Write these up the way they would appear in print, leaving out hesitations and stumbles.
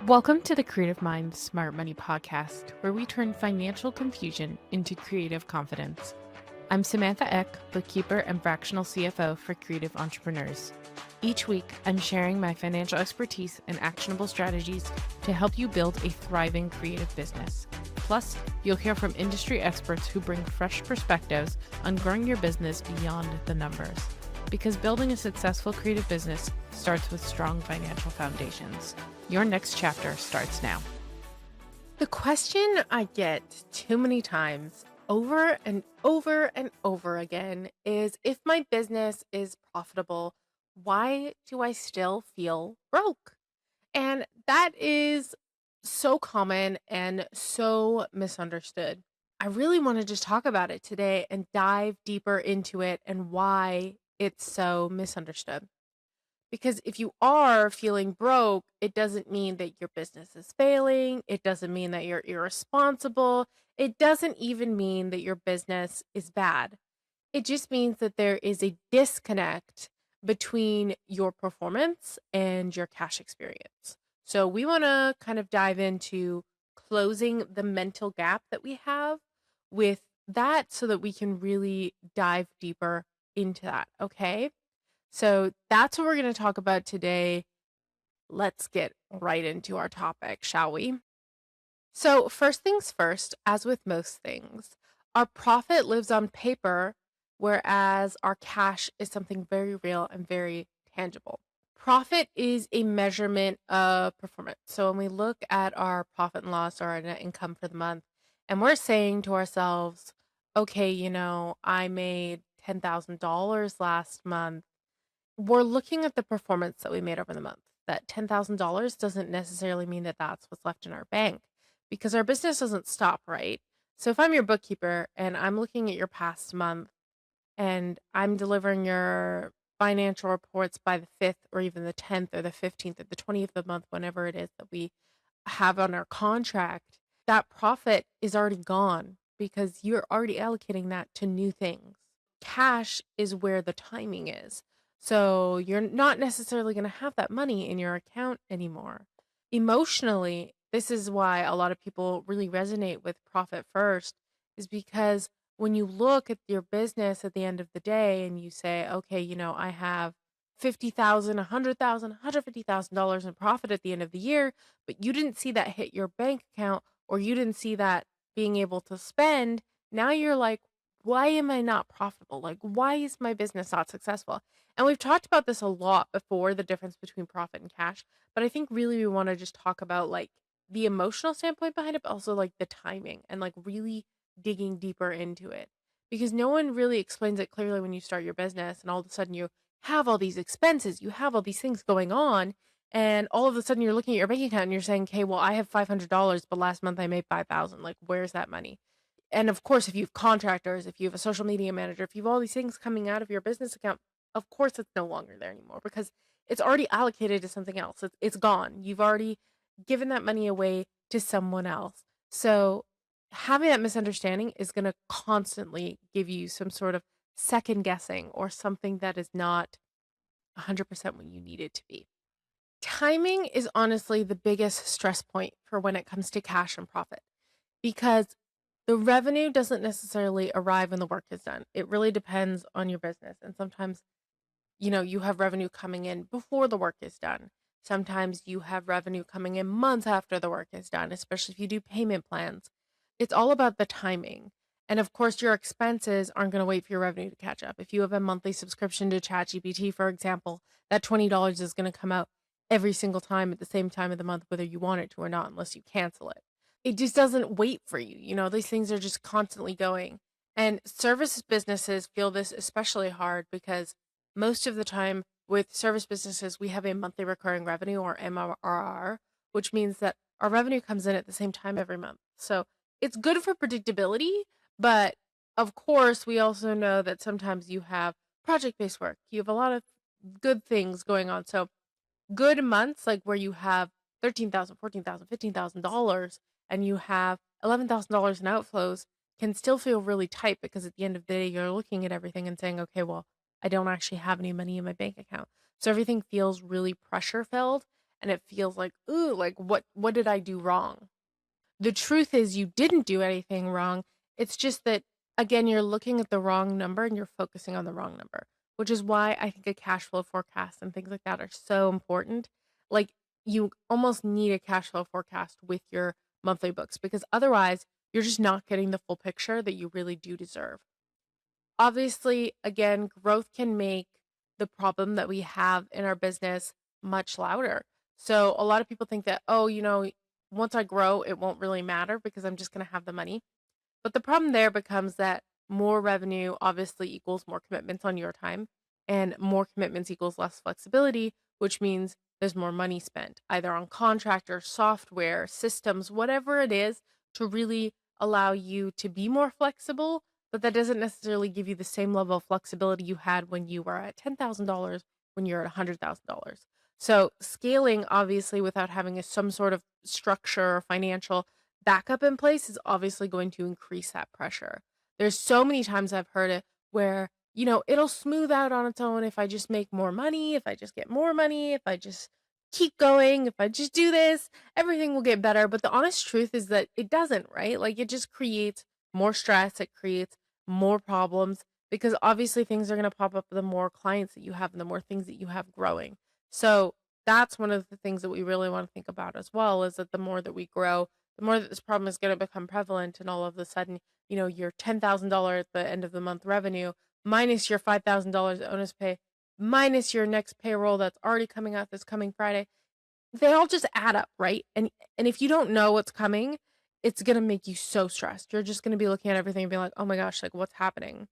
Welcome to the Creative Mind Smart Money podcast, where we turn financial confusion into creative confidence. I'm Samantha Eck, bookkeeper and fractional CFO for creative entrepreneurs. Each week, I'm sharing my financial expertise and actionable strategies to help you build a thriving creative business. Plus, you'll hear from industry experts who bring fresh perspectives on growing your business beyond the numbers. Because building a successful creative business starts with strong financial foundations. Your next chapter starts now. The question I get too many times over and over and over again is, if my business is profitable, why do I still feel broke? And that is so common and so misunderstood. I really want to just talk about it today and dive deeper into it and why it's so misunderstood. Because if you are feeling broke, it doesn't mean that your business is failing. It doesn't mean that you're irresponsible. It doesn't even mean that your business is bad. It just means that there is a disconnect between your performance and your cash experience. So we want to kind of dive into closing the mental gap that we have with that so that we can really dive deeper into that. Okay. So that's what we're going to talk about today. Let's get right into our topic, shall we? So, first things first, as with most things, our profit lives on paper, whereas our cash is something very real and very tangible. Profit is a measurement of performance. So, when we look at our profit and loss or our net income for the month, and we're saying to ourselves, okay, I made $10,000 last month, we're looking at the performance that we made over the month. That $10,000 doesn't necessarily mean that that's what's left in our bank, because our business doesn't stop, right? So if I'm your bookkeeper and I'm looking at your past month and I'm delivering your financial reports by the 5th or even the 10th or the 15th or the 20th of the month, whenever it is that we have on our contract, that profit is already gone because you're already allocating that to new things. Cash is where the timing is. So you're not necessarily going to have that money in your account anymore. Emotionally, this is why a lot of people really resonate with profit first, is because when you look at your business at the end of the day and you say, okay, I have 50,000, 100,000, $150,000 in profit at the end of the year, but you didn't see that hit your bank account or you didn't see that being able to spend, now you're like, why am I not profitable? Like, why is my business not successful? And we've talked about this a lot before, the difference between profit and cash, but I think really we want to just talk about like the emotional standpoint behind it, but also like the timing and like really digging deeper into it. Because no one really explains it clearly when you start your business and all of a sudden you have all these expenses, you have all these things going on, and all of a sudden you're looking at your bank account and you're saying, okay, well, I have $500, but last month I made 5,000. Like, where's that money? And of course, if you have contractors, if you have a social media manager, if you have all these things coming out of your business account, of course it's no longer there anymore because it's already allocated to something else. It's gone. You've already given that money away to someone else. So having that misunderstanding is going to constantly give you some sort of second guessing or something that is not 100% what you need it to be. Timing is honestly the biggest stress point for when it comes to cash and profit, because the revenue doesn't necessarily arrive when the work is done. It really depends on your business. And sometimes, you have revenue coming in before the work is done. Sometimes you have revenue coming in months after the work is done, especially if you do payment plans. It's all about the timing. And of course, your expenses aren't going to wait for your revenue to catch up. If you have a monthly subscription to ChatGPT, for example, that $20 is going to come out every single time at the same time of the month, whether you want it to or not, unless you cancel it. It just doesn't wait for you. These things are just constantly going. And service businesses feel this especially hard because most of the time with service businesses, we have a monthly recurring revenue or MRR, which means that our revenue comes in at the same time every month. So it's good for predictability, but of course, we also know that sometimes you have project-based work. You have a lot of good things going on. So good months, like where you have $13,000, $14,000, $15,000, and you have $11,000 in outflows, can still feel really tight because at the end of the day, you're looking at everything and saying, okay, well, I don't actually have any money in my bank account. So everything feels really pressure filled. and it feels like, ooh, like what did I do wrong? The truth is you didn't do anything wrong. It's just that, again, you're looking at the wrong number and you're focusing on the wrong number, which is why I think a cash flow forecast and things like that are so important. Like, you almost need a cash flow forecast with your monthly books because otherwise you're just not getting the full picture that you really do deserve. Obviously, again, growth can make the problem that we have in our business much louder. So a lot of people think that, oh, once I grow, it won't really matter because I'm just going to have the money. But the problem there becomes that more revenue obviously equals more commitments on your time, and more commitments equals less flexibility, which means there's more money spent either on contractors, software, systems, whatever it is to really allow you to be more flexible. But that doesn't necessarily give you the same level of flexibility you had when you were at $10,000, when you're at $100,000. So scaling, obviously, without having some sort of structure or financial backup in place is obviously going to increase that pressure. There's so many times I've heard it where, it'll smooth out on its own if I just make more money, if I just get more money, if I just keep going, if I just do this, everything will get better. But the honest truth is that it doesn't, right? Like it just creates more stress, it creates more problems because obviously things are going to pop up the more clients that you have and the more things that you have growing. So that's one of the things that we really want to think about as well is that the more that we grow, the more that this problem is going to become prevalent and all of a sudden, your $10,000 at the end of the month revenue minus your $5,000 bonus pay minus your next payroll that's already coming out this coming Friday, they all just add up, right? And if you don't know what's coming, it's going to make you so stressed. You're just going to be looking at everything and being like, "Oh my gosh, like what's happening?"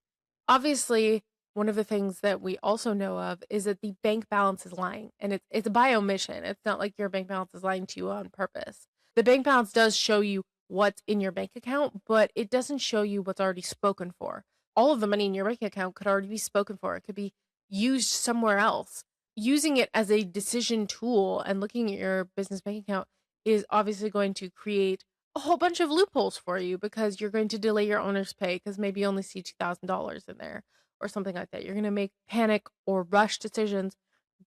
Obviously, one of the things that we also know of is that the bank balance is lying, and it's by omission. It's not like your bank balance is lying to you on purpose. The bank balance does show you what's in your bank account, but it doesn't show you what's already spoken for. All of the money in your bank account could already be spoken for. It could be used somewhere else. Using it as a decision tool and looking at your business bank account is obviously going to create a whole bunch of loopholes for you because you're going to delay your owner's pay because maybe you only see $2,000 in there or something like that. You're going to make panic or rush decisions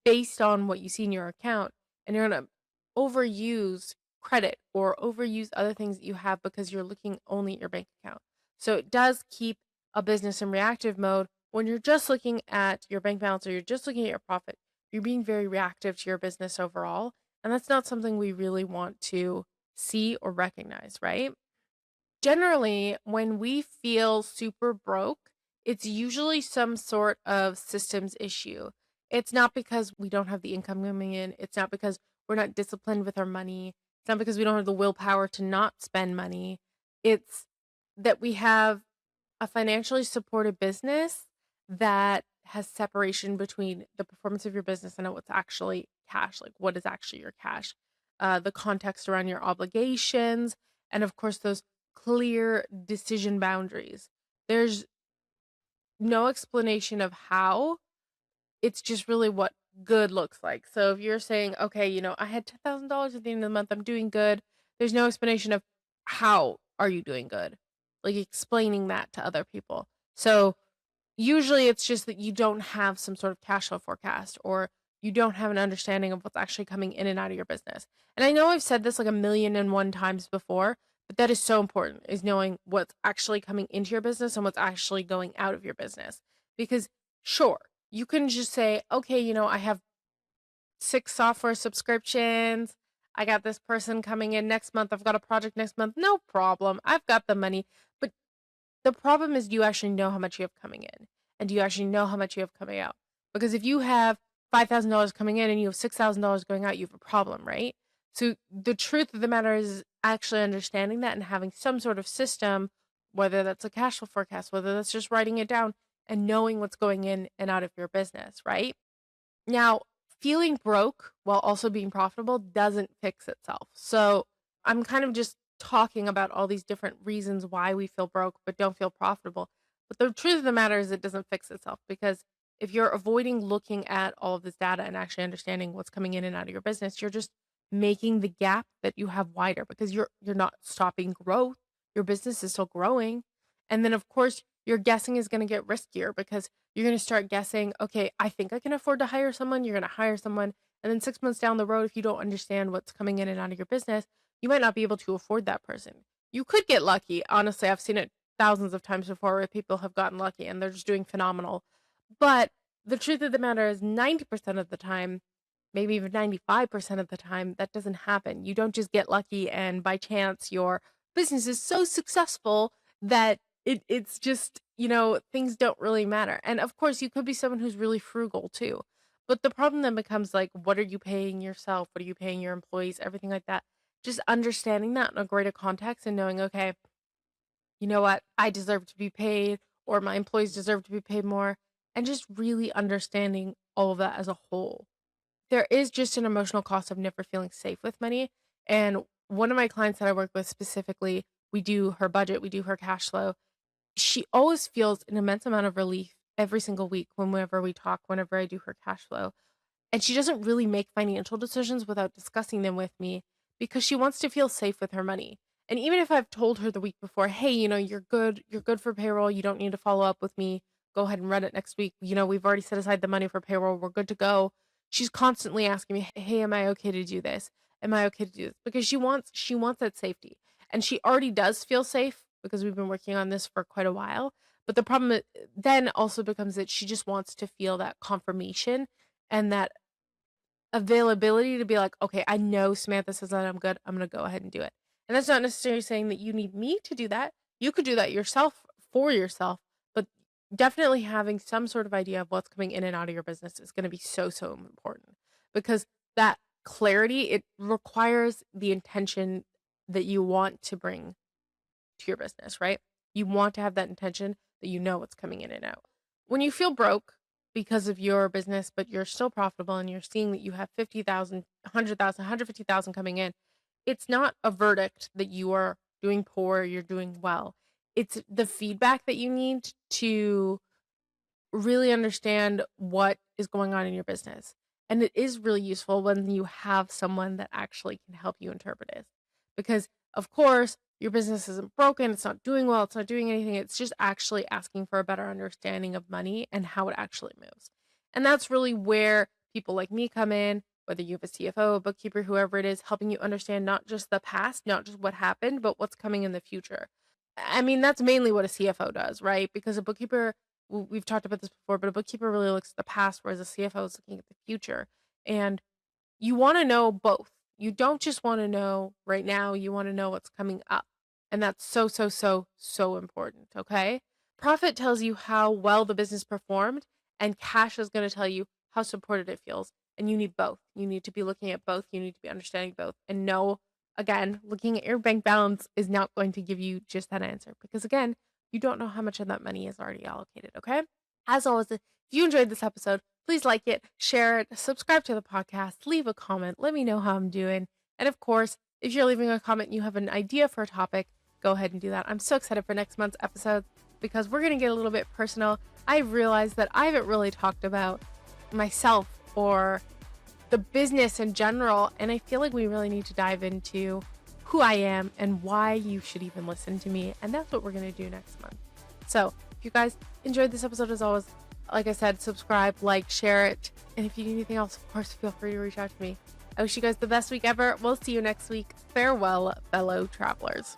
based on what you see in your account, and you're going to overuse credit or overuse other things that you have because you're looking only at your bank account. So it does keep a business in reactive mode when you're just looking at your bank balance or you're just looking at your profit. You're being very reactive to your business overall, and that's not something we really want to see or recognize, right? Generally, when we feel super broke, it's usually some sort of systems issue. It's not because we don't have the income coming in. It's not because we're not disciplined with our money. It's not because we don't have the willpower to not spend money. It's that we have a financially supported business that has separation between the performance of your business and what's actually cash, like what is actually your cash, the context around your obligations, and of course, those clear decision boundaries. There's no explanation of how, it's just really what good looks like. So if you're saying, okay, I had $10,000 at the end of the month, I'm doing good, there's no explanation of how are you doing good, like explaining that to other people. So usually it's just that you don't have some sort of cash flow forecast or you don't have an understanding of what's actually coming in and out of your business. And I know I've said this like a million and one times before, but that is so important is knowing what's actually coming into your business and what's actually going out of your business. Because sure, you can just say, okay, I have 6 software subscriptions. I got this person coming in next month. I've got a project next month. No problem. I've got the money. But the problem is, do you actually know how much you have coming in? And do you actually know how much you have coming out? Because if you have $5,000 coming in and you have $6,000 going out, you have a problem, right? So the truth of the matter is actually understanding that and having some sort of system, whether that's a cash flow forecast, whether that's just writing it down and knowing what's going in and out of your business, right? Now, feeling broke while also being profitable doesn't fix itself. So I'm kind of just talking about all these different reasons why we feel broke but don't feel profitable. But the truth of the matter is it doesn't fix itself because if you're avoiding looking at all of this data and actually understanding what's coming in and out of your business, you're just making the gap that you have wider because you're not stopping growth. Your business is still growing. And then of course your guessing is going to get riskier because you're going to start guessing, okay, I think I can afford to hire someone. You're going to hire someone And then 6 months down the road, if you don't understand what's coming in and out of your business, you might not be able to afford that person. You could get lucky. Honestly, I've seen it thousands of times before where people have gotten lucky and they're just doing phenomenal. But the truth of the matter is 90% of the time, maybe even 95% of the time, that doesn't happen. You don't just get lucky and by chance your business is so successful that it's just, things don't really matter. And of course, you could be someone who's really frugal too. But the problem then becomes like, what are you paying yourself? What are you paying your employees? Everything like that. Just understanding that in a greater context and knowing, okay, you know what? I deserve to be paid, or my employees deserve to be paid more, and just really understanding all of that as a whole. There is just an emotional cost of never feeling safe with money. And one of my clients that I work with specifically, we do her budget, we do her cash flow. She always feels an immense amount of relief every single week whenever we talk, whenever I do her cash flow. And she doesn't really make financial decisions without discussing them with me because she wants to feel safe with her money. And even if I've told her the week before, hey, you're good for payroll. You don't need to follow up with me. Go ahead and run it next week. We've already set aside the money for payroll. We're good to go. She's constantly asking me, hey, am I okay to do this? Am I okay to do this? Because she wants that safety. And she already does feel safe because we've been working on this for quite a while. But the problem then also becomes that she just wants to feel that confirmation and that availability to be like, okay, I know Samantha says that I'm good. I'm going to go ahead and do it. And that's not necessarily saying that you need me to do that. You could do that yourself for yourself, but definitely having some sort of idea of what's coming in and out of your business is going to be so, so important because that clarity, it requires the intention that you want to bring to your business, right? You want to have that intention that you know what's coming in and out. When you feel broke because of your business, but you're still profitable and you're seeing that you have 50,000, 100,000, 150,000 coming in, it's not a verdict that you are doing poor, you're doing well. It's the feedback that you need to really understand what is going on in your business. And it is really useful when you have someone that actually can help you interpret it. Because, of course, your business isn't broken, it's not doing well, it's not doing anything. It's just actually asking for a better understanding of money and how it actually moves. And that's really where people like me come in, whether you have a CFO, a bookkeeper, whoever it is, helping you understand not just the past, not just what happened, but what's coming in the future. I mean, that's mainly what a CFO does, right? Because a bookkeeper, we've talked about this before, but a bookkeeper really looks at the past, whereas a CFO is looking at the future. And you want to know both. You don't just want to know right now, you want to know what's coming up. And that's so, so, so, so important. Okay. Profit tells you how well the business performed, and cash is going to tell you how supported it feels. And you need both. You need to be looking at both. You need to be understanding both. And know, again, looking at your bank balance is not going to give you just that answer because, again, you don't know how much of that money is already allocated. Okay. As always, if you enjoyed this episode, please like it, share it, subscribe to the podcast, leave a comment, let me know how I'm doing. And of course, if you're leaving a comment and you have an idea for a topic, go ahead and do that. I'm so excited for next month's episode because we're going to get a little bit personal. I realized that I haven't really talked about myself or the business in general, and I feel like we really need to dive into who I am and why you should even listen to me. And that's what we're going to do next month. So if you guys enjoyed this episode, as always, like I said, subscribe, like, share it. And if you need anything else, of course, feel free to reach out to me. I wish you guys the best week ever. We'll see you next week. Farewell, fellow travelers.